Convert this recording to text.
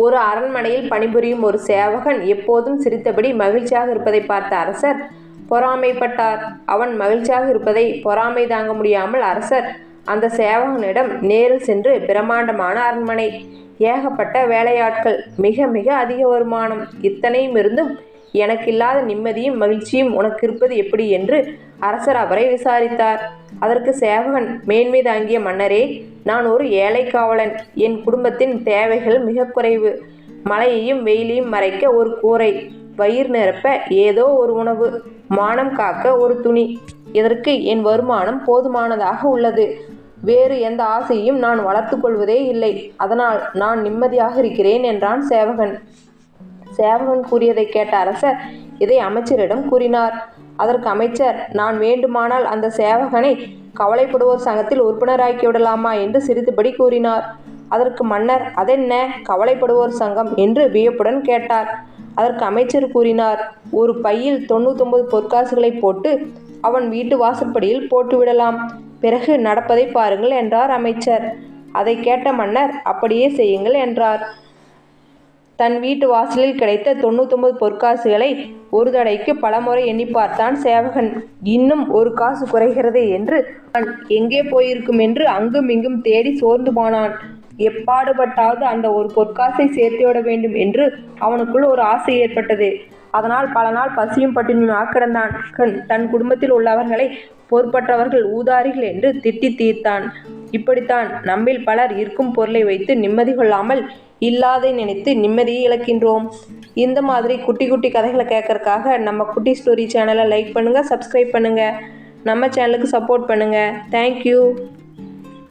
ஒரு அரண்மனையில் பணிபுரியும் ஒரு சேவகன் எப்போதும் சிரித்தபடி மகிழ்ச்சியாக இருப்பதை பார்த்த அரசர் பொறாமைப்பட்டார். அவன் மகிழ்ச்சியாக இருப்பதை பொறாமை தாங்க முடியாமல் அரசர் அந்த சேவகனிடம் நேரில் சென்று, பிரம்மாண்டமான அரண்மனை, ஏகப்பட்ட வேலையாட்கள், மிக மிக அதிக வருமானம், இத்தனையும் இருந்தும் எனக்கில்லாத நிம்மதியும் மகிழ்ச்சியும் உனக்கு இருப்பது எப்படி என்று அரசர் அவரை விசாரித்தார். அதற்கு சேவகன் மேன்மை தாங்கிய, மன்னரே, நான் ஒரு ஏழை காவலன். என் குடும்பத்தின் தேவைகள் மிக குறைவு. மழையையும் வெயிலையும் மறைக்க ஒரு கூரை, வயிறு நிரப்ப ஏதோ ஒரு உணவு, மானம் காக்க ஒரு துணி, இதற்கு என் வருமானம் போதுமானதாக உள்ளது. வேறு எந்த ஆசையும் நான் வளர்த்து கொள்வதே இல்லை. அதனால் நான் நிம்மதியாக இருக்கிறேன் என்றான் சேவகன். சேவகன் கூறியதை கேட்ட அரசர் இதை அமைச்சரிடம் கூறினார். அதற்கு அமைச்சர், நான் வேண்டுமானால் அந்த சேவகனை கவலைப்படுவோர் சங்கத்தில் உறுப்பினராக்கி விடலாமா என்று சிரித்தபடி கூறினார். அதற்கு மன்னர், அதென்ன கவலைப்படுவோர் சங்கம் என்று வியப்புடன் கேட்டார். அதற்கு அமைச்சர் கூறினார், ஒரு பையில் 99 பொற்காசுகளை போட்டு அவன் வீட்டு வாசற்படியில் போட்டுவிடலாம். பிறகு நடப்பதை பாருங்கள் என்றார் அமைச்சர். அதை கேட்ட மன்னர், அப்படியே செய்யுங்கள் என்றார். தன் வீட்டு வாசலில் கிடைத்த 99 பொற்காசுகளை ஒரு தடைக்கு பலமுறை எண்ணி பார்த்தான் சேவகன். இன்னும் ஒரு காசு குறைகிறது என்று எங்கே போயிருக்கும் என்று அங்கும் இங்கும் தேடி சோர்ந்து போனான். எப்பாடுபட்டாவது அந்த ஒரு பொற்காசை சேர்த்துவிட வேண்டும் என்று அவனுக்குள் ஒரு ஆசை ஏற்பட்டது. அதனால் பல நாள் பசியும் பட்டினியுமாக கிடந்தான். தன் குடும்பத்தில் உள்ளவர்களை பொறுப்பற்றவர்கள், ஊதாரிகள் என்று திட்டி தீர்த்தான். இப்படித்தான் நம்மில் பலர் இருக்கும் பொருளை வைத்து நிம்மதி கொள்ளாமல் இல்லாதை நினைத்து நிம்மதியை இழக்கின்றோம். இந்த மாதிரி குட்டி குட்டி கதைகளை கேட்கறதுக்காக நம்ம குட்டி ஸ்டோரி சேனலை லைக் பண்ணுங்கள், சப்ஸ்கிரைப் பண்ணுங்கள், நம்ம சேனலுக்கு சப்போர்ட் பண்ணுங்கள். தேங்க்யூ.